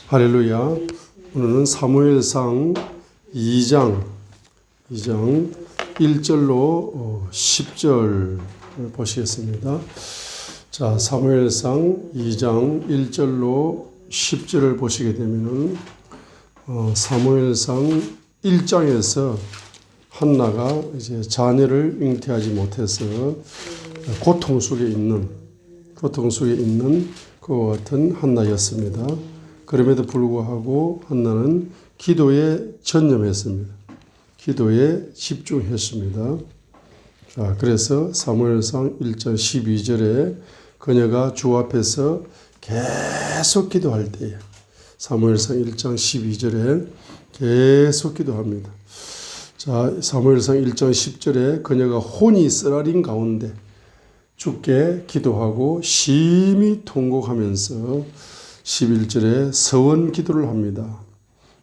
할렐루야. 오늘은 사무엘상 2장 1절로 10절 보시겠습니다. 자, 사무엘상 2장 1절로 10절을 보시게 되면은 사무엘상 1장에서 한나가 이제 자녀를 잉태하지 못해서 고통 속에 있는 그와 같은 한나였습니다. 그럼에도 불구하고 한나는 기도에 전념했습니다. 기도에 집중했습니다. 자, 그래서 사무엘상 1장 12절에 그녀가 주 앞에서 계속 기도할 때에 사무엘상 1장 12절에 계속 기도합니다. 자, 사무엘상 1장 10절에 그녀가 혼이 쓰라린 가운데 주께 기도하고 심히 통곡하면서 11절에 서원 기도를 합니다.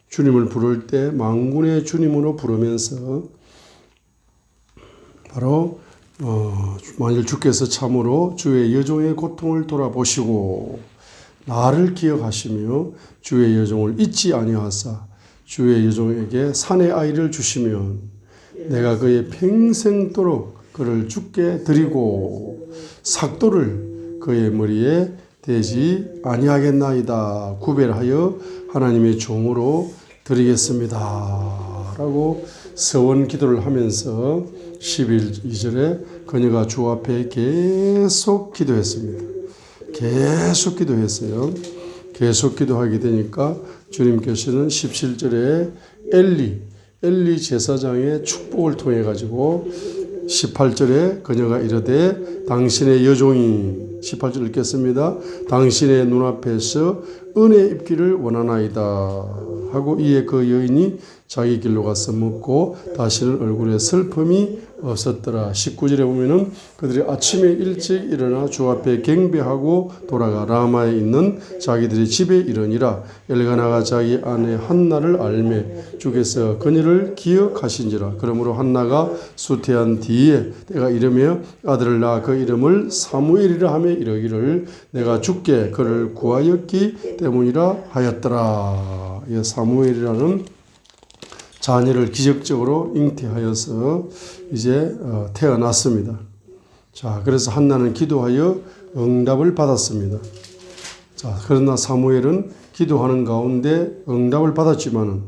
주님을 부를 때 만군의 주님으로 부르면서 바로 만일 주께서 참으로 주의 여종의 고통을 돌아보시고 나를 기억하시며 주의 여종을 잊지 아니하사 주의 여종에게 산의 아이를 주시면 내가 그의 평생도록 그를 주께 드리고 삭도를 그의 머리에 되지 아니하겠나이다. 구별하여 하나님의 종으로 드리겠습니다. 라고 서원 기도를 하면서 12절에 그녀가 주 앞에 계속 기도했습니다. 계속 기도했어요. 계속 기도하게 되니까 주님께서는 17절에 엘리 제사장의 축복을 통해 가지고 18절에 그녀가 이르되 당신의 여종이 18절 읽겠습니다. 당신의 눈앞에서 은혜 입기를 원하나이다 하고 이에 그 여인이 자기 길로 가서 묻고 다시는 얼굴에 슬픔이 없었더라. 19절에 보면은 그들이 아침에 일찍 일어나 주 앞에 경배하고 돌아가 라마에 있는 자기들의 집에 이르니라. 엘가나가 자기 아내 한나를 알매 주께서 그녀를 기억하신지라. 그러므로 한나가 수태한 뒤에 내가 이르며 아들을 낳아 그 이름을 사무엘이라 하며 이르기를 내가 주께 그를 구하였기 때문이라 하였더라. 이 사무엘이라는 자녀를 기적적으로 잉태하여서 이제 태어났습니다. 자, 그래서 한나는 기도하여 응답을 받았습니다. 자, 그러나 사무엘은 기도하는 가운데 응답을 받았지만은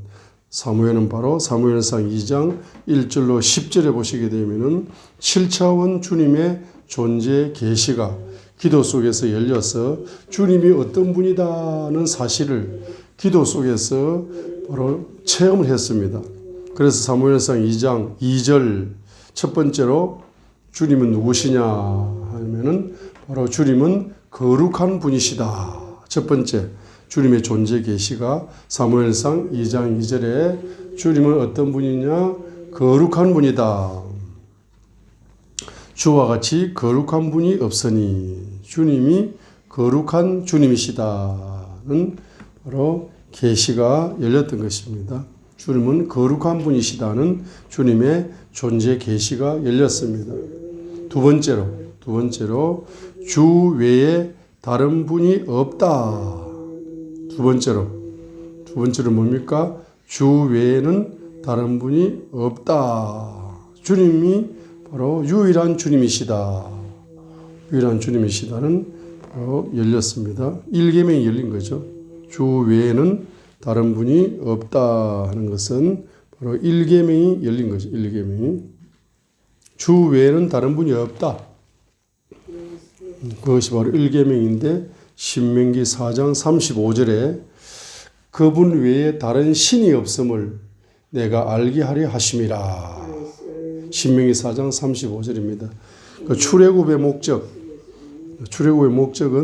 사무엘은 바로 사무엘상 2장 1절로 10절에 보시게 되면은 7차원 주님의 존재 계시가 기도 속에서 열려서 주님이 어떤 분이다는 사실을 기도 속에서 바로 체험을 했습니다. 그래서 사무엘상 2장 2절 첫 번째로 주님은 누구시냐 하면은 바로 주님은 거룩한 분이시다. 첫 번째 주님의 존재 계시가 사무엘상 2장 2절에 주님은 어떤 분이냐? 거룩한 분이다. 주와 같이 거룩한 분이 없으니 주님이 거룩한 주님이시다는 바로 계시가 열렸던 것입니다. 주님은 거룩한 분이시다는 주님의 존재 계시가 열렸습니다. 두 번째로 주 외에 다른 분이 없다. 두 번째로 뭡니까? 주 외에는 다른 분이 없다. 주님이 바로 유일한 주님이시다. 유일한 주님이시다는 바로 열렸습니다. 1계명이 열린 거죠. 주 외에는 다른 분이 없다 하는 것은 바로 1계명이 열린 거죠. 1계명이. 주 외에는 다른 분이 없다. 그것이 바로 1계명인데 신명기 4장 35절에 그분 외에 다른 신이 없음을 내가 알게 하려 하심이라. 신명기 4장 35절입니다. 그 출애굽의 목적은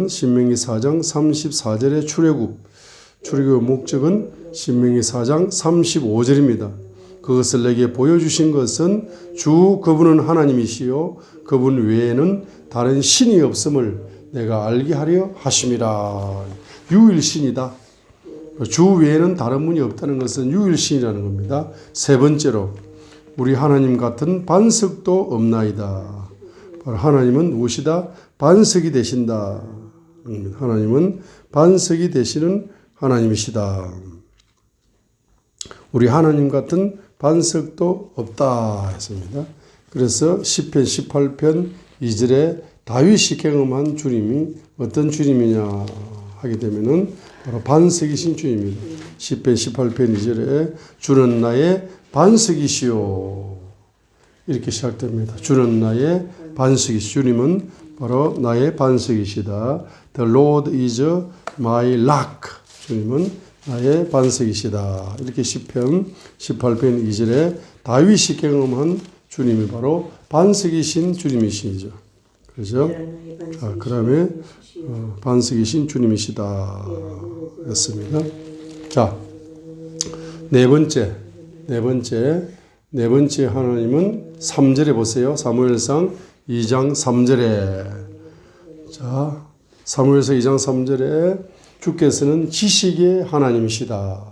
신명기 4장 34절의 출애굽의 목적은 신명기 4장 35절입니다. 그것을 내게 보여주신 것은 주 그분은 하나님이시요 그분 외에는 다른 신이 없음을 내가 알게 하려 하심이라. 유일신이다. 주 외에는 다른 분이 없다는 것은 유일신이라는 겁니다. 세 번째로 우리 하나님 같은 반석도 없나이다. 하나님은 무엇이다? 반석이 되신다. 하나님은 반석이 되시는 하나님이시다. 우리 하나님 같은 반석도 없다 했습니다. 그래서 시편 18편 2절에 다윗이 경험한 주님이 어떤 주님이냐 하게 되면은 바로 반석이신 주님입니다. 시편 18편 2절에 주는 나의 반석이시오. 이렇게 시작됩니다. 주는 나의 반석이시오. 주님은 바로 나의 반석이시다. The Lord is my rock. 주님은 나의 반석이시다. 이렇게 시편 18편 2절에 다윗이 경험한 주님이 바로 반석이신 주님이시죠. 그렇죠? 그 다음에 반석이신 주님이시다 였습니다. 자, 네 번째 하나님은 3절에 보세요. 사무엘상 2장 3절에. 자, 사무엘상 2장 3절에 주께서는 지식의 하나님이시다.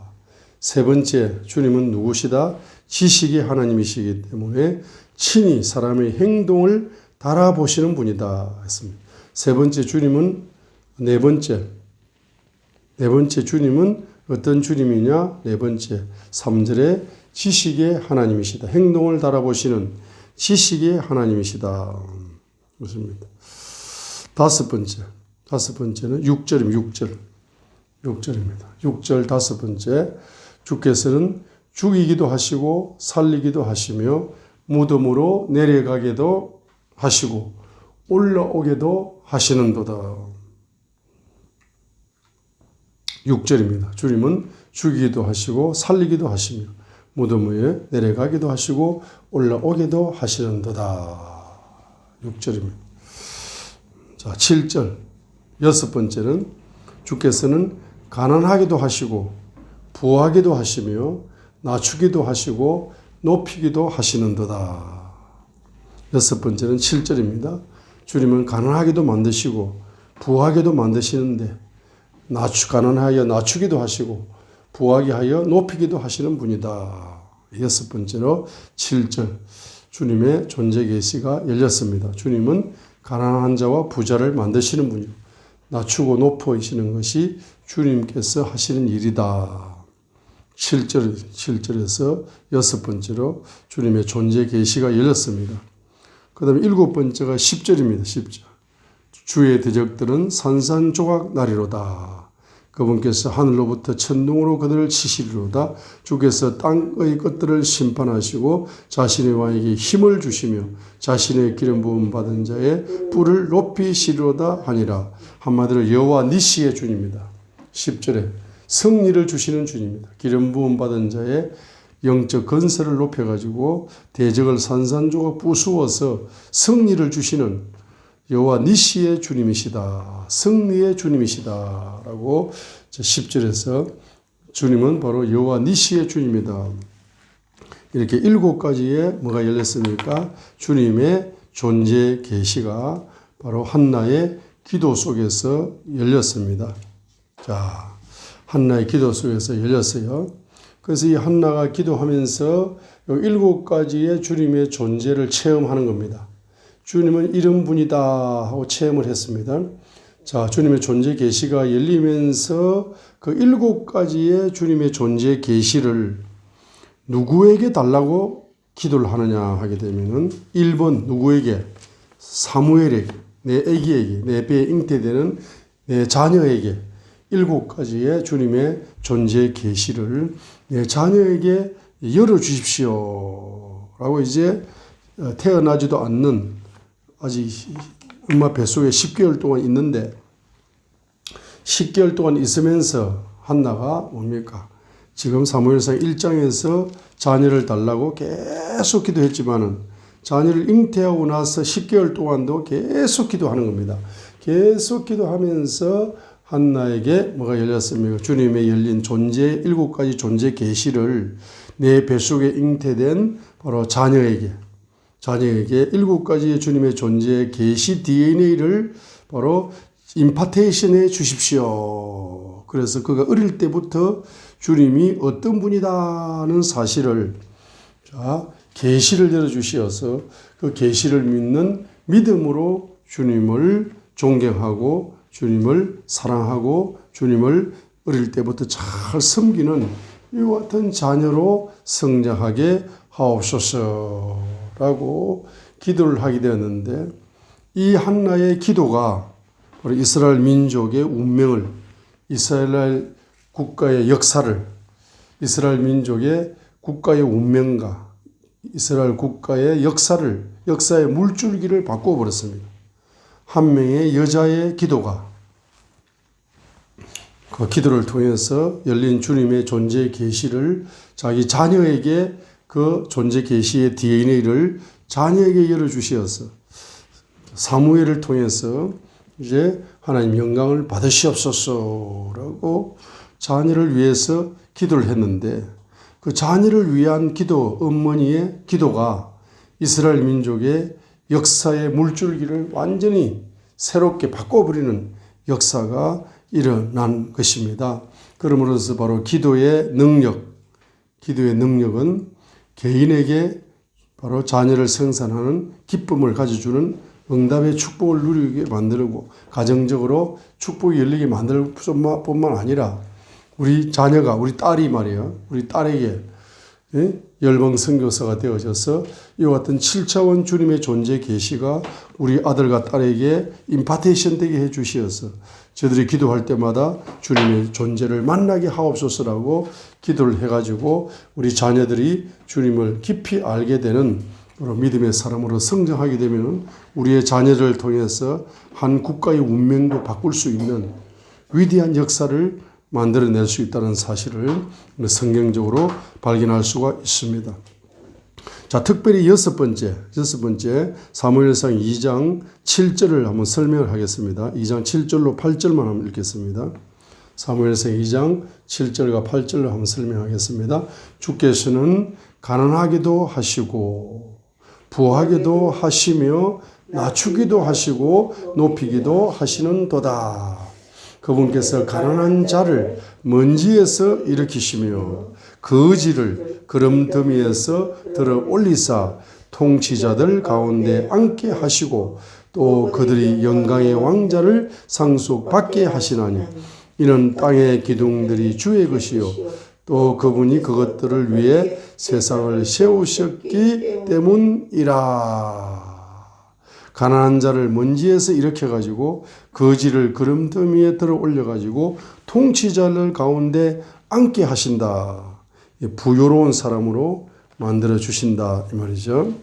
세 번째, 주님은 누구시다? 지식의 하나님이시기 때문에 친히 사람의 행동을 달아보시는 분이다 했습니다. 세 번째 주님은 네 번째 주님은 어떤 주님이냐? 네 번째 3절에 지식의 하나님이시다. 행동을 달아보시는 지식의 하나님이시다. 그렇습니다. 다섯 번째는 6절입니다. 6절 다섯 번째, 주께서는 죽이기도 하시고 살리기도 하시며 무덤으로 내려가게도 하시고 올라오게도 하시는도다. 6절입니다. 주님은 죽이기도 하시고 살리기도 하시며 무덤 위에 내려가기도 하시고 올라오기도 하시는도다. 6절입니다. 자, 7절 여섯 번째는 주께서는 가난하기도 하시고 부하기도 하시며 낮추기도 하시고 높이기도 하시는도다. 여섯 번째는 7절입니다. 주님은 가난하게도 만드시고 부하게도 만드시는데 가난하여 낮추기도 하시고 부하게 하여 높이기도 하시는 분이다. 여섯 번째로 7절 주님의 존재 계시가 열렸습니다. 주님은 가난한 자와 부자를 만드시는 분이요 낮추고 높이시는 것이 주님께서 하시는 일이다. 7절에서 여섯 번째로 주님의 존재 계시가 열렸습니다. 그 다음에 일곱 번째가 10절입니다. 10절. 주의 대적들은 산산조각 나리로다. 그분께서 하늘로부터 천둥으로 그들을 치시리로다. 주께서 땅의 끝들을 심판하시고 자신의 왕에게 힘을 주시며 자신의 기름 부음 받은 자의 뿔을 높이시리로다 하니라. 한마디로 여호와 니시의 주님입니다. 10절에 승리를 주시는 주님입니다. 기름 부음 받은 자의 영적 건설을 높여가지고 대적을 산산조각 부수어서 승리를 주시는 여호와 니시의 주님이시다. 승리의 주님이시다. 라고 10절에서 주님은 바로 여호와 니시의 주님이다. 이렇게 7가지의 뭐가 열렸습니까? 주님의 존재 계시가 바로 한나의 기도 속에서 열렸습니다. 자, 한나의 기도 속에서 열렸어요. 그래서 이 한나가 기도하면서 7가지의 주님의 존재를 체험하는 겁니다. 주님은 이런 분이다 하고 체험을 했습니다. 자, 주님의 존재 계시가 열리면서 그 7가지의 주님의 존재 계시를 누구에게 달라고 기도를 하느냐 하게 되면은 1번 누구에게? 사무엘에게, 내 아기에게, 내 배에 잉태되는 내 자녀에게 7가지의 주님의 존재 계시를 내 자녀에게 열어주십시오 라고 이제 태어나지도 않는 아직 엄마 뱃속에 10개월 동안 있는데 10개월 동안 있으면서 한나가 뭡니까? 지금 사무엘상 1장에서 자녀를 달라고 계속 기도했지만은 자녀를 잉태하고 나서 10개월 동안도 계속 기도하는 겁니다. 계속 기도하면서 한나에게 뭐가 열렸습니까? 주님의 열린 존재 7가지 존재 계시를 내 뱃속에 잉태된 바로 자녀에게 7가지의 주님의 존재 계시 DNA를 바로 임파테이션해 주십시오. 그래서 그가 어릴 때부터 주님이 어떤 분이다는 사실을 계시를 열어 주시어서 그 계시를 믿는 믿음으로 주님을 존경하고 주님을 사랑하고 주님을 어릴 때부터 잘 섬기는 이와 같은 자녀로 성장하게 하옵소서라고 기도를 하게 되었는데, 이 한나의 기도가 우리 이스라엘 민족의 운명을, 이스라엘 국가의 역사를, 이스라엘 민족의 국가의 운명과 이스라엘 국가의 역사의 물줄기를 바꾸어 버렸습니다. 한 명의 여자의 기도가 그 기도를 통해서 열린 주님의 존재 계시를 자기 자녀에게, 그 존재 계시의 DNA를 자녀에게 열어주시어서 사무엘을 통해서 이제 하나님 영광을 받으시옵소서라고 자녀를 위해서 기도를 했는데, 그 자녀를 위한 기도, 어머니의 기도가 이스라엘 민족의 역사의 물줄기를 완전히 새롭게 바꿔버리는 역사가 일어난 것입니다. 그러므로서 바로 기도의 능력은 개인에게 바로 자녀를 생산하는 기쁨을 가져주는 응답의 축복을 누리게 만들고, 가정적으로 축복이 열리게 만들 뿐만 아니라 우리 자녀가, 우리 딸이 말이에요, 우리 딸에게 열방 선교사가 되어져서 이와 같은 7차원 주님의 존재 계시가 우리 아들과 딸에게 임파테이션 되게 해 주시어서 저들이 기도할 때마다 주님의 존재를 만나게 하옵소서라고 기도를 해가지고 우리 자녀들이 주님을 깊이 알게 되는 믿음의 사람으로 성장하게 되면 우리의 자녀를 통해서 한 국가의 운명도 바꿀 수 있는 위대한 역사를 만들어낼 수 있다는 사실을 성경적으로 발견할 수가 있습니다. 자, 특별히 여섯 번째 사무엘상 2장 7절을 한번 설명을 하겠습니다. 2장 7절로 8절만 한번 읽겠습니다. 사무엘상 2장 7절과 8절로 한번 설명하겠습니다. 주께서는 가난하기도 하시고 부하기도 하시며 낮추기도 하시고 높이기도 하시는도다. 그분께서 가난한 자를 먼지에서 일으키시며 거지를 구름더미에서 들어 올리사 통치자들 가운데 앉게 하시고 또 그들이 영광의 왕자를 상속받게 하시나니 이는 땅의 기둥들이 주의 것이요 또 그분이 그것들을 위해 세상을 세우셨기 때문이라. 가난한 자를 먼지에서 일으켜가지고 거지를 구름더미에 들어 올려가지고 통치자들 가운데 앉게 하신다. 부요로운 사람으로 만들어 주신다 이 말이죠.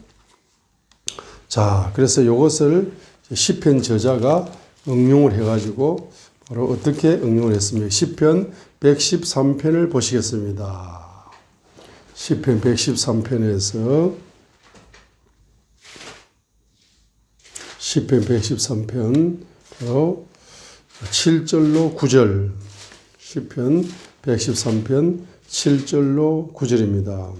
자, 그래서 이것을 시편 저자가 응용을 해가지고 바로 어떻게 응용을 했습니까? 시편 113편을 보시겠습니다. 시편 113편에서 시편 113편 7절로 9절, 시편 113편 7절로 9절입니다.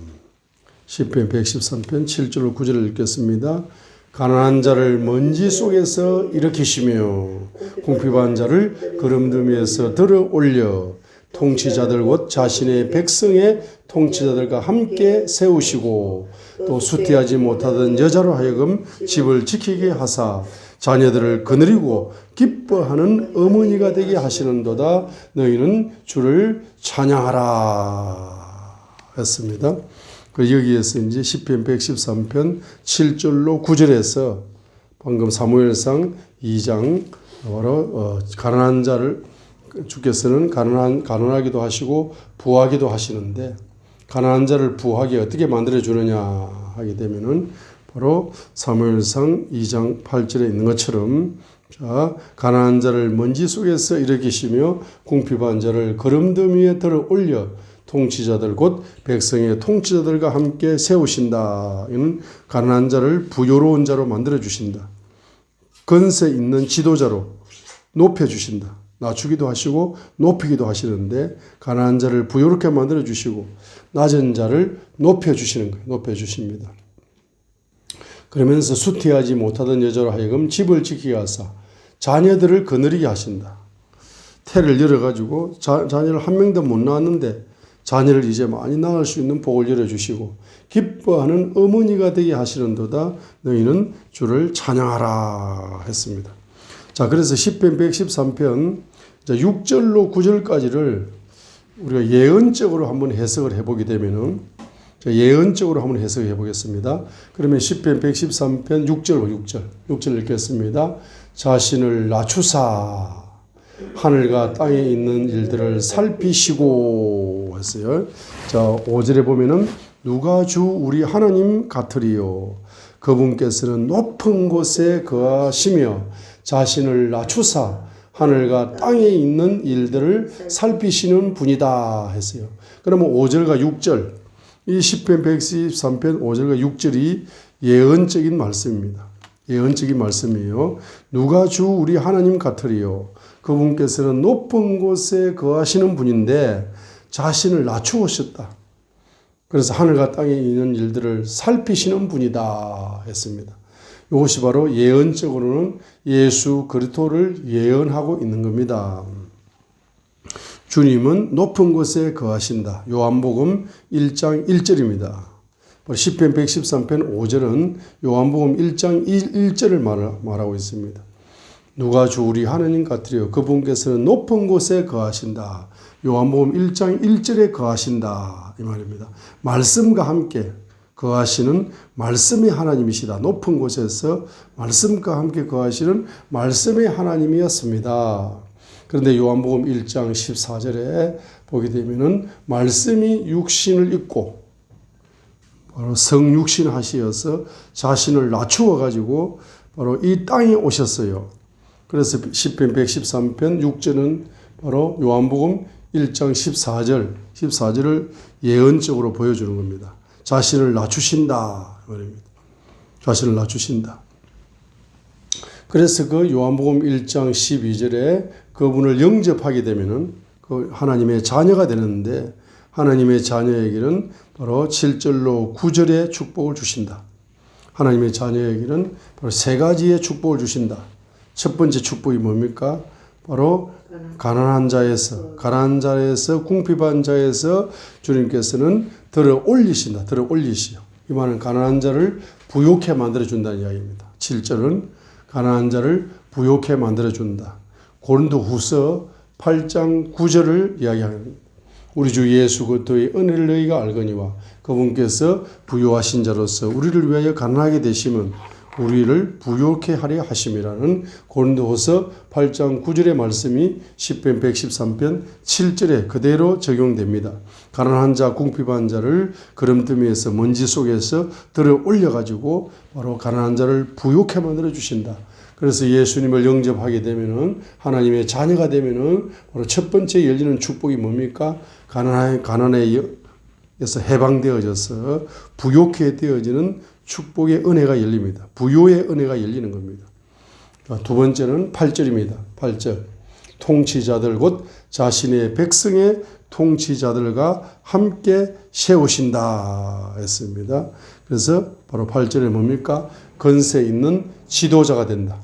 시편 113편 7절로 9절을 읽겠습니다. 가난한 자를 먼지 속에서 일으키시며 궁핍한 자를 구름더미에서 들어 올려 통치자들 곧 자신의 백성의 통치자들과 함께 세우시고 또 수티하지 못하던 여자로 하여금 집을 지키게 하사 자녀들을 거느리고 기뻐하는 어머니가 되게 하시는도다. 너희는 주를 찬양하라 했습니다. 여기에서 이제 시편 113편 7절로 9절에서 방금 사무엘상 2장 바로 가난한 자를 주께서는 가난하기도 하시고 부하기도 하시는데 가난한 자를 부하게 어떻게 만들어 주느냐 하게 되면은 바로 사무엘상 2장 8절에 있는 것처럼 자, 가난한 자를 먼지 속에서 일으키시며 궁핍한 자를 구름더미에 들어 올려 통치자들 곧 백성의 통치자들과 함께 세우신다. 이는 가난한 자를 부요로운 자로 만들어 주신다. 건세 있는 지도자로 높여 주신다. 낮추기도 하시고 높이기도 하시는데 가난한 자를 부요롭게 만들어 주시고 낮은 자를 높여 주시는 거예요. 높여 주십니다. 그러면서 수티하지 못하던 여자로 하여금 집을 지키게 하사 자녀들을 거느리게 하신다. 태를 열어가지고 자녀를 한 명도 못 낳았는데 자녀를 이제 많이 낳을 수 있는 복을 열어주시고 기뻐하는 어머니가 되게 하시는도다. 너희는 주를 찬양하라 했습니다. 자, 그래서 시편 113편 자, 6절로 9절까지를 우리가 예언적으로 한번 해석을 해보게 되면은, 예언적으로 한번 해석해 보겠습니다. 그러면 시편 113편 6절 읽겠습니다. 자신을 낮추사 하늘과 땅에 있는 일들을 살피시고 했어요. 자, 5절에 보면은 누가 주 우리 하나님 같으리요. 그분께서는 높은 곳에 거하시며 자신을 낮추사 하늘과 땅에 있는 일들을 살피시는 분이다 했어요. 그러면 5절과 6절, 이 시편 113편 5절과 6절이 예언적인 말씀입니다. 예언적인 말씀이에요. 누가 주 우리 하나님 같으리요. 그분께서는 높은 곳에 거하시는 분인데 자신을 낮추셨다. 그래서 하늘과 땅에 있는 일들을 살피시는 분이다 했습니다. 이것이 바로 예언적으로는 예수 그리스도를 예언하고 있는 겁니다. 주님은 높은 곳에 거하신다. 요한복음 1장 1절입니다. 시편 113편 5절은 요한복음 1장 1절을 말하고 있습니다. 누가 주 우리 하나님 같으리요. 그분께서는 높은 곳에 거하신다. 요한복음 1장 1절에 거하신다. 이 말입니다. 말씀과 함께 거하시는 말씀의 하나님이시다. 높은 곳에서 말씀과 함께 거하시는 말씀의 하나님이었습니다. 그런데 요한복음 1장 14절에 보게 되면은 말씀이 육신을 입고 바로 성육신 하시어서 자신을 낮추어 가지고 바로 이 땅에 오셨어요. 그래서 시편 113편 6절은 바로 요한복음 1장 14절을 예언적으로 보여주는 겁니다. 자신을 낮추신다 말입니다. 자신을 낮추신다. 그래서 그 요한복음 1장 12절에 그분을 영접하게 되면은 그 하나님의 자녀가 되는데, 하나님의 자녀에게는 바로 7절로 9절의 축복을 주신다. 하나님의 자녀에게는 바로 세 가지의 축복을 주신다. 첫 번째 축복이 뭡니까? 바로 가난한 자에서 궁핍한 자에서 주님께서는 들어 올리신다. 들어 올리시오. 이 말은 가난한 자를 부욕해 만들어 준다는 이야기입니다. 7절은 가난한 자를 부욕해 만들어 준다. 고린도후서 8장 9절을 이야기합니다. 우리 주 예수 그리스도의 은혜를 너희가 알거니와 그분께서 부요하신 자로서 우리를 위하여 가난하게 되심은 우리를 부요케 하려 하심이라는 고린도후서 8장 9절의 말씀이 시편 113편 7절에 그대로 적용됩니다. 가난한 자, 궁핍한 자를 거름더미에서 먼지 속에서 들어 올려가지고 바로 가난한 자를 부요케 만들어 주신다. 그래서 예수님을 영접하게 되면은 하나님의 자녀가 되면은 바로 첫 번째 열리는 축복이 뭡니까? 가난에서 해방되어져서 부요케 되어지는 축복의 은혜가 열립니다. 부요의 은혜가 열리는 겁니다. 두 번째는 8절입니다. 8절. 통치자들 곧 자신의 백성의 통치자들과 함께 세우신다 했습니다. 그래서 바로 8절에 뭡니까? 건세 있는 지도자가 된다.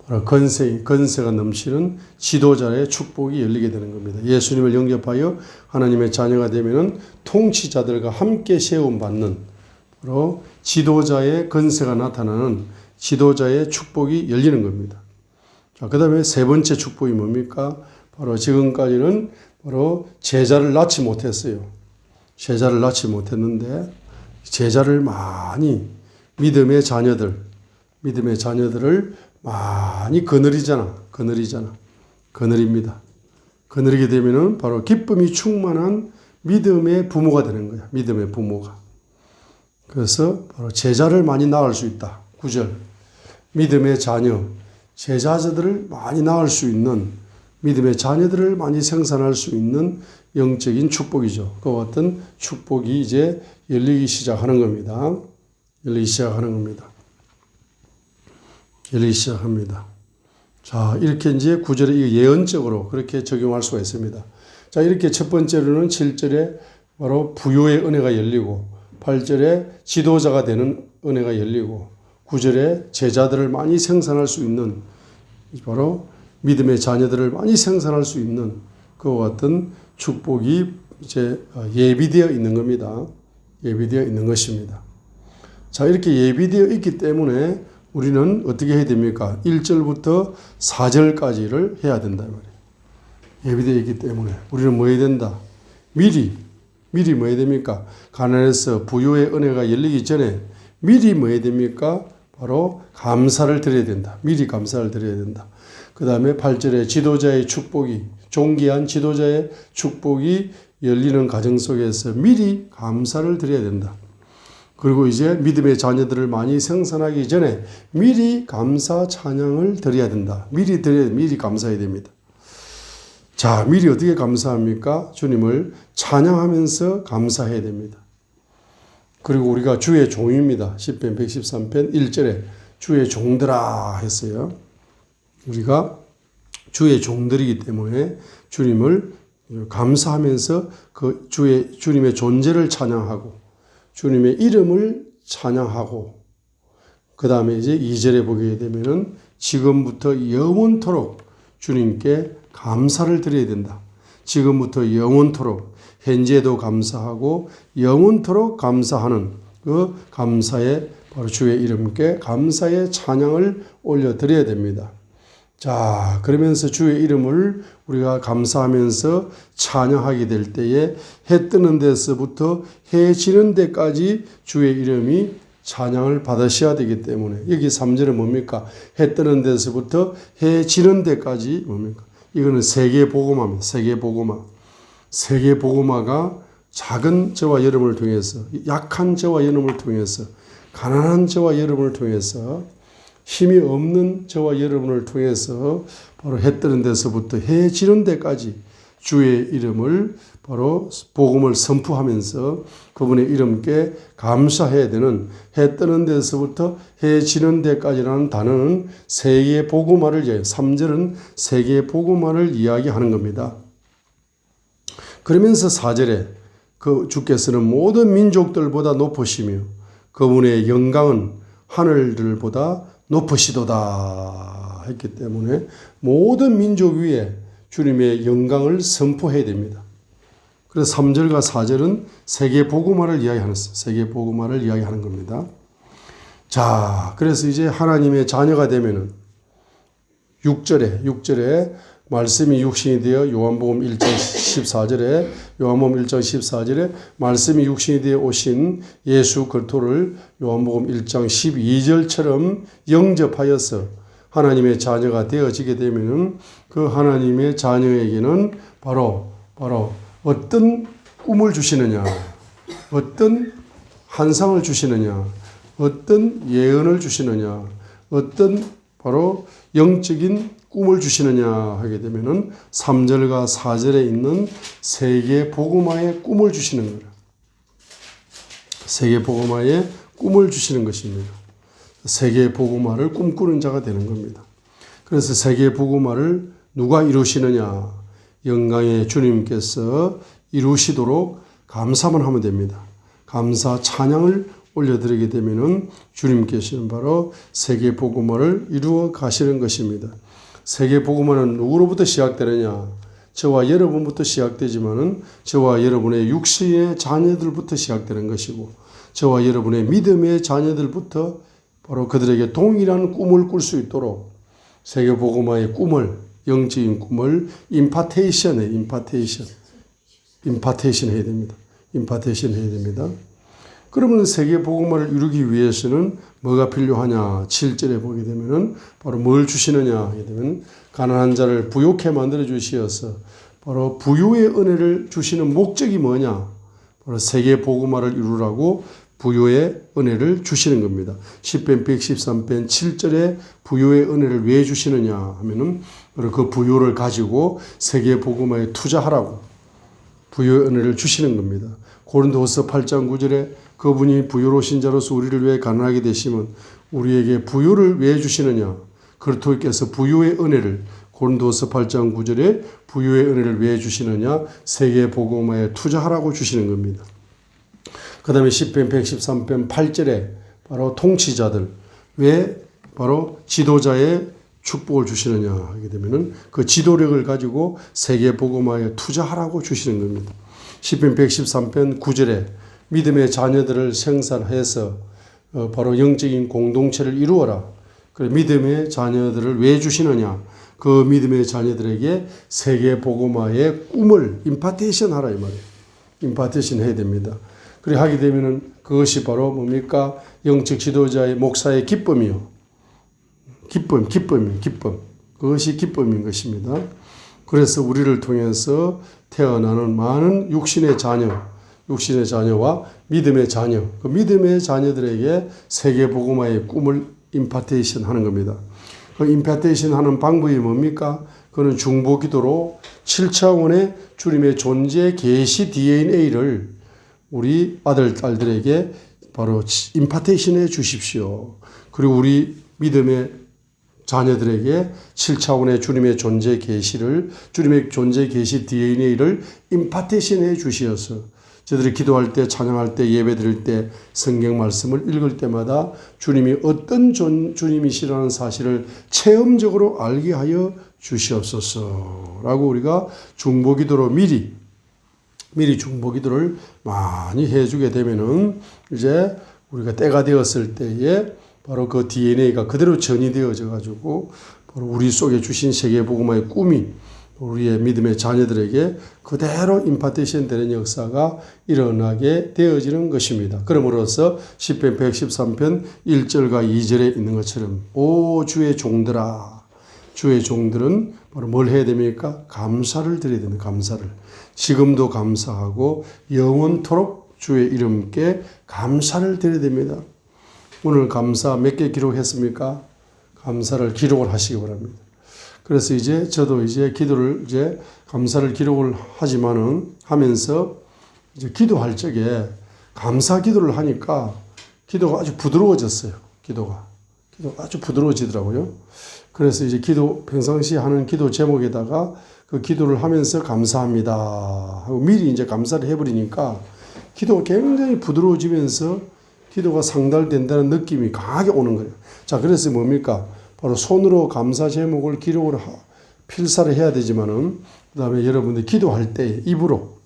바로 건세가 넘치는 지도자의 축복이 열리게 되는 겁니다. 예수님을 영접하여 하나님의 자녀가 되면은 통치자들과 함께 세움받는 바로 지도자의 건세가 나타나는 지도자의 축복이 열리는 겁니다. 자, 그 다음에 세 번째 축복이 뭡니까? 바로 지금까지는 바로 제자를 낳지 못했어요. 제자를 낳지 못했는데 제자를 많이 믿음의 자녀들을 많이 거느립니다. 거느리게 되면은 바로 기쁨이 충만한 믿음의 부모가 되는 거야. 믿음의 부모가. 그래서 바로 제자를 많이 낳을 수 있다. 9절. 믿음의 자녀, 제자들을 많이 낳을 수 있는, 믿음의 자녀들을 많이 생산할 수 있는 영적인 축복이죠. 그와 같은 축복이 이제 열리기 시작하는 겁니다. 열리기 시작합니다. 자, 이렇게 이제 9절에 예언적으로 그렇게 적용할 수가 있습니다. 자, 이렇게 첫 번째로는 7절에 바로 부요의 은혜가 열리고, 8절에 지도자가 되는 은혜가 열리고, 9절에 제자들을 많이 생산할 수 있는, 바로 믿음의 자녀들을 많이 생산할 수 있는 그와 같은 축복이 이제 예비되어 있는 겁니다. 예비되어 있는 것입니다. 자, 이렇게 예비되어 있기 때문에 우리는 어떻게 해야 됩니까? 1절부터 4절까지를 해야 된다 말이에요. 예비되어 있기 때문에 우리는 뭐 해야 된다? 미리 뭐 해야 됩니까? 가난해서 부유의 은혜가 열리기 전에 미리 뭐 해야 됩니까? 바로 감사를 드려야 된다. 미리 감사를 드려야 된다. 그 다음에 8절에 지도자의 축복이, 존귀한 지도자의 축복이 열리는 과정 속에서 미리 감사를 드려야 된다. 그리고 이제 믿음의 자녀들을 많이 생산하기 전에 미리 감사 찬양을 드려야 된다. 미리 감사해야 됩니다. 자, 미리 어떻게 감사합니까? 주님을 찬양하면서 감사해야 됩니다. 그리고 우리가 주의 종입니다. 시편 113편 1절에 주의 종들아 했어요. 우리가 주의 종들이기 때문에 주님을 감사하면서 그 주님의 존재를 찬양하고 주님의 이름을 찬양하고 그 다음에 이제 2절에 보게 되면은 지금부터 영원토록 주님께 감사를 드려야 된다. 지금부터 영원토록 현재도 감사하고 영원토록 감사하는 그 감사의 바로 주의 이름께 감사의 찬양을 올려드려야 됩니다. 자, 그러면서 주의 이름을 우리가 감사하면서 찬양하게 될 때에 해 뜨는 데서부터 해 지는 데까지 주의 이름이 찬양을 받으셔야 되기 때문에 여기 3절은 뭡니까? 해 뜨는 데서부터 해 지는 데까지 뭡니까? 이거는 세계복음화입니다. 세계복음화가 작은 저와 여러분을 통해서 약한 저와 여러분을 통해서 가난한 저와 여러분을 통해서 힘이 없는 저와 여러분을 통해서 바로 해 뜨는 데서부터 해 지는 데까지 주의 이름을 바로 복음을 선포하면서 그분의 이름께 감사해야 되는 해 뜨는 데서부터 해 지는 데까지라는 단어는 세계 복음화를 3절은 세계 복음화를 이야기하는 겁니다. 그러면서 4절에 그 주께서는 모든 민족들보다 높으시며 그분의 영광은 하늘들보다 높으시도다 했기 때문에 모든 민족 위에 주님의 영광을 선포해야 됩니다. 그래서 3절과 4절은 세계복음화를 이야기하는 겁니다. 자, 그래서 이제 하나님의 자녀가 되면은 6절에 말씀이 육신이 되어 요한복음 1장 14절에 말씀이 육신이 되어 오신 예수 그리스도를 요한복음 1장 12절처럼 영접하여서 하나님의 자녀가 되어지게 되면은 그 하나님의 자녀에게는 바로 어떤 꿈을 주시느냐, 어떤 환상을 주시느냐, 어떤 예언을 주시느냐, 어떤 바로 영적인 꿈을 주시느냐 하게 되면은 3절과 4절에 있는 세계 복음화의 꿈을 주시는 거예요. 세계 복음화의 꿈을 주시는 것입니다. 세계 복음화를 꿈꾸는 자가 되는 겁니다. 그래서 세계 복음화를 누가 이루시느냐? 영광의 주님께서 이루시도록 감사만 하면 됩니다. 감사 찬양을 올려드리게 되면은 주님께서는 바로 세계 복음화를 이루어 가시는 것입니다. 세계 복음화는 누구로부터 시작되느냐? 저와 여러분부터 시작되지만은 저와 여러분의 육신의 자녀들부터 시작되는 것이고 저와 여러분의 믿음의 자녀들부터 바로 그들에게 동일한 꿈을 꿀 수 있도록 세계 복음화의 꿈을 영적인 꿈을 임파테이션 해야 됩니다. 그러면 세계 복음화를 이루기 위해서는 뭐가 필요하냐? 7절에 보게 되면은 바로 뭘 주시느냐 하게 되면 가난한 자를 부욕해 만들어 주시어서 바로 부유의 은혜를 주시는 목적이 뭐냐? 바로 세계 복음화를 이루라고 부유의 은혜를 주시는 겁니다. 시편 113편 7절에 부유의 은혜를 왜 주시느냐 하면은 바로 그 부유를 가지고 세계 복음화에 투자하라고 부유의 은혜를 주시는 겁니다. 고린도후서 8장 9절에 그분이 부유로우신 자로서 우리를 위해 가난하게 되시면 우리에게 부유를 왜 주시느냐? 그리스도께서 부유의 은혜를 고린도후서 8장 9절에 부유의 은혜를 왜 주시느냐? 세계 복음화에 투자하라고 주시는 겁니다. 그 다음에 시편 113편 8절에 바로 통치자들 왜 바로 지도자의 축복을 주시느냐 하게 되면은 그 지도력을 가지고 세계 복음화에 투자하라고 주시는 겁니다. 시편 113편 9절에 믿음의 자녀들을 생산해서 바로 영적인 공동체를 이루어라. 그래 믿음의 자녀들을 왜 주시느냐? 그 믿음의 자녀들에게 세계 복음화의 꿈을 임파테이션 하라 이 말이에요. 임파테이션 해야 됩니다. 그래 하게 되면은 그것이 바로 뭡니까? 영적 지도자의 목사의 기쁨이요. 기쁨. 그것이 기쁨인 것입니다. 그래서 우리를 통해서 태어나는 많은 육신의 자녀와 믿음의 자녀, 그 믿음의 자녀들에게 세계 복음화의 꿈을 임파테이션 하는 겁니다. 그 임파테이션 하는 방법이 뭡니까? 그는 중보 기도로 7차원의 주님의 존재 계시 DNA를 우리 아들, 딸들에게 바로 임파테이션 해 주십시오. 그리고 우리 믿음의 자녀들에게 7차원의 주님의 존재 계시를, 주님의 존재 계시 DNA를 임파테이션 해 주시어서 저들이 기도할 때, 찬양할 때, 예배 드릴 때, 성경 말씀을 읽을 때마다 주님이 어떤 주님이시라는 사실을 체험적으로 알게 하여 주시옵소서 라고 우리가 중보기도로 미리 중보기도를 많이 해주게 되면은 이제 우리가 때가 되었을 때에 바로 그 DNA가 그대로 전이되어져 가지고 바로 우리 속에 주신 세계복음화의 꿈이 우리의 믿음의 자녀들에게 그대로 임파테이션 되는 역사가 일어나게 되어지는 것입니다. 그러므로서 시편 113편 1절과 2절에 있는 것처럼 오 주의 종들아, 주의 종들은 바로 뭘 해야 됩니까? 감사를 드려야 됩니다. 감사를. 지금도 감사하고 영원토록 주의 이름께 감사를 드려야 됩니다. 오늘 감사 몇 개 기록했습니까? 감사를 기록을 하시기 바랍니다. 그래서 이제 저도 이제 기도를 이제 감사를 기록을 하면서 이제 기도할 적에 감사 기도를 하니까 기도가 아주 부드러워졌어요. 기도가 아주 부드러워지더라고요. 그래서 이제 평상시 하는 기도 제목에다가 그 기도를 하면서 감사합니다 하고 미리 이제 감사를 해버리니까 기도가 굉장히 부드러워지면서 기도가 상달된다는 느낌이 강하게 오는 거예요. 자, 그래서 뭡니까? 바로 손으로 감사 제목을 기록을 필사를 해야 되지만은 그다음에 여러분들 기도할 때 입으로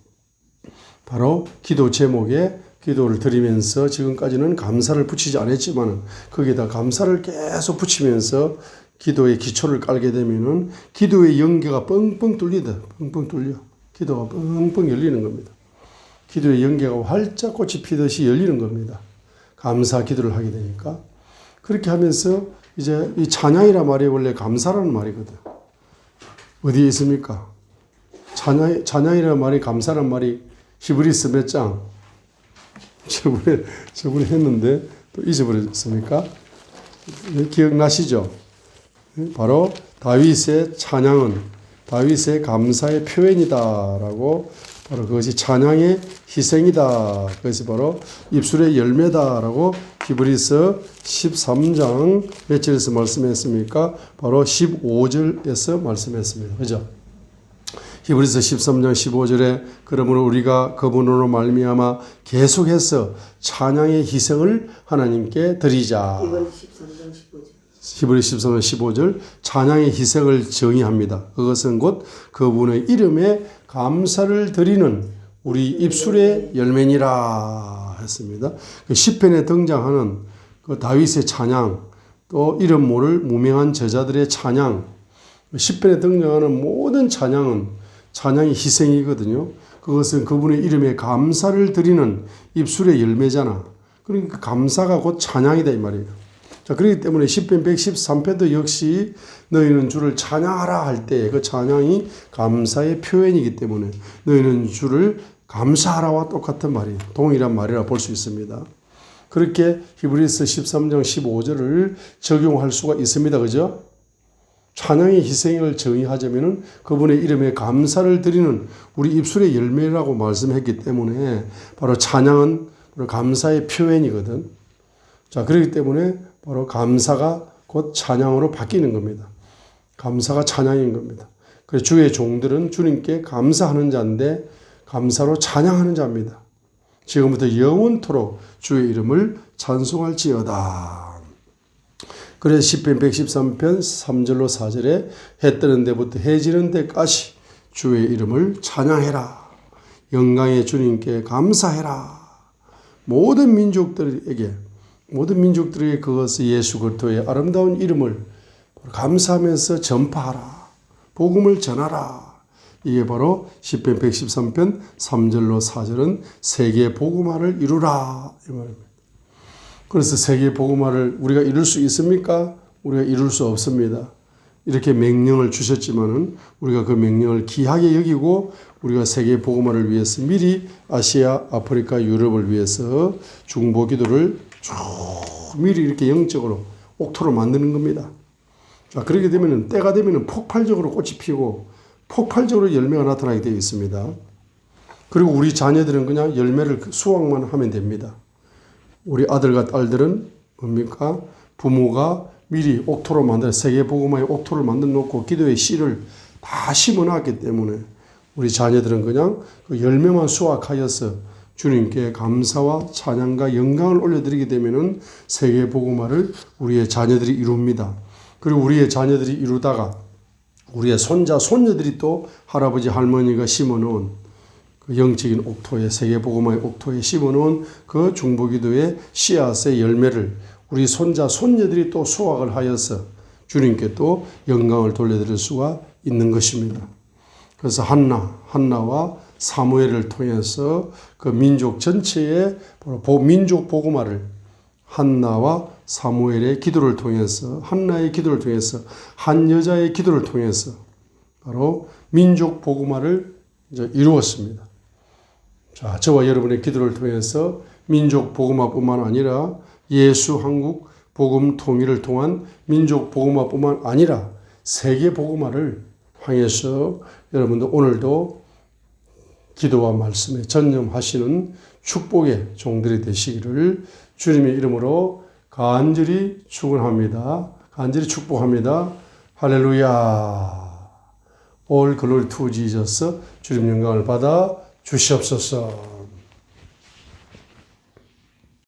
바로 기도 제목에 기도를 드리면서 지금까지는 감사를 붙이지 않았지만은 거기에다 감사를 계속 붙이면서 기도의 기초를 깔게 되면은 기도의 연계가 뻥뻥 뚫려. 기도가 뻥뻥 열리는 겁니다. 기도의 연계가 활짝 꽃이 피듯이 열리는 겁니다. 감사 기도를 하게 되니까. 그렇게 하면서 이제 이 찬양이란 말이 원래 감사라는 말이거든. 어디에 있습니까? 찬양이라는 말이 감사라는 말이 히브리서 몇 장? 저번에 했는데 또 잊어버렸습니까? 기억나시죠? 바로 다윗의 찬양은 다윗의 감사의 표현이다라고 바로 그것이 찬양의 희생이다. 그것이 바로 입술의 열매다라고 히브리서 13장 몇 절에서 말씀했습니까? 바로 15절에서 말씀했습니다. 그죠? 히브리서 13장 15절에 그러므로 우리가 그분으로 말미암아 계속해서 찬양의 희생을 하나님께 드리자. 히브리서 13장 15절 찬양의 희생을 정의합니다. 그것은 곧 그분의 이름에 감사를 드리는 우리 입술의 열매니라 했습니다. 그 시편에 등장하는 그 다윗의 찬양, 또 이름 모를 무명한 저자들의 찬양, 시편에 등장하는 모든 찬양은 찬양의 희생이거든요. 그것은 그분의 이름에 감사를 드리는 입술의 열매잖아. 그러니까 감사가 곧 찬양이다 이 말이에요. 자, 그렇기 때문에 시편 113편도 역시 너희는 주를 찬양하라 할 때 그 찬양이 감사의 표현이기 때문에 너희는 주를 감사하라와 똑같은 말이에요. 동일한 말이라 볼 수 있습니다. 그렇게 히브리서 13장 15절을 적용할 수가 있습니다. 그죠? 찬양의 희생을 정의하자면은 그분의 이름에 감사를 드리는 우리 입술의 열매라고 말씀했기 때문에 바로 찬양은 바로 감사의 표현이거든. 자, 그렇기 때문에 바로 감사가 곧 찬양으로 바뀌는 겁니다. 감사가 찬양인 겁니다. 그래서 주의 종들은 주님께 감사하는 자인데 감사로 찬양하는 자입니다. 지금부터 영원토록 주의 이름을 찬송할지어다. 그래서 시편 113편 3절로 4절에 해 뜨는 데부터 해 지는 데까지 주의 이름을 찬양해라. 영광의 주님께 감사해라. 모든 민족들에게 모든 민족들에게 그것을 예수 그리스도의 아름다운 이름을 감사하면서 전파하라. 복음을 전하라. 이게 바로 시편 113편 3절로 4절은 세계 복음화를 이루라 이 말입니다. 그래서 세계 복음화를 우리가 이룰 수 있습니까? 우리가 이룰 수 없습니다. 이렇게 명령을 주셨지만은 우리가 그 명령을 귀하게 여기고 우리가 세계 복음화를 위해서 미리 아시아, 아프리카, 유럽을 위해서 중보 기도를 쭉 미리 이렇게 영적으로 옥토로 만드는 겁니다. 자, 그렇게 되면은 때가 되면은 폭발적으로 꽃이 피고 폭발적으로 열매가 나타나게 되어 있습니다. 그리고 우리 자녀들은 그냥 열매를 수확만 하면 됩니다. 우리 아들과 딸들은 뭡니까? 부모가 미리 옥토로 만들어 세계 복음화의 옥토를 만들어 놓고 기도의 씨를 다 심어 놨기 때문에 우리 자녀들은 그냥 그 열매만 수확하여서 주님께 감사와 찬양과 영광을 올려드리게 되면은 세계 복음화를 우리의 자녀들이 이룹니다. 그리고 우리의 자녀들이 이루다가 우리의 손자, 손녀들이 또 할아버지, 할머니가 심어놓은 그 영적인 옥토에, 세계복음화의 옥토에 심어놓은 그 중보기도의 씨앗의 열매를 우리 손자, 손녀들이 또 수확을 하여서 주님께 또 영광을 돌려드릴 수가 있는 것입니다. 그래서 한나와 사무엘을 통해서 그 민족 전체의 민족 복음화를 한나와 사무엘의 기도를 통해서 한나의 기도를 통해서 한 여자의 기도를 통해서 바로 민족 복음화를 이제 이루었습니다. 자, 저와 여러분의 기도를 통해서 민족 복음화뿐만 아니라 예수 한국 복음 통일을 통한 민족 복음화뿐만 아니라 세계 복음화를 향해서 여러분들 오늘도 기도와 말씀에 전념하시는 축복의 종들이 되시기를 주님의 이름으로 간절히 축원합니다. 간절히 축복합니다. 할렐루야. All glory to Jesus. 주님 영광을 받아 주시옵소서.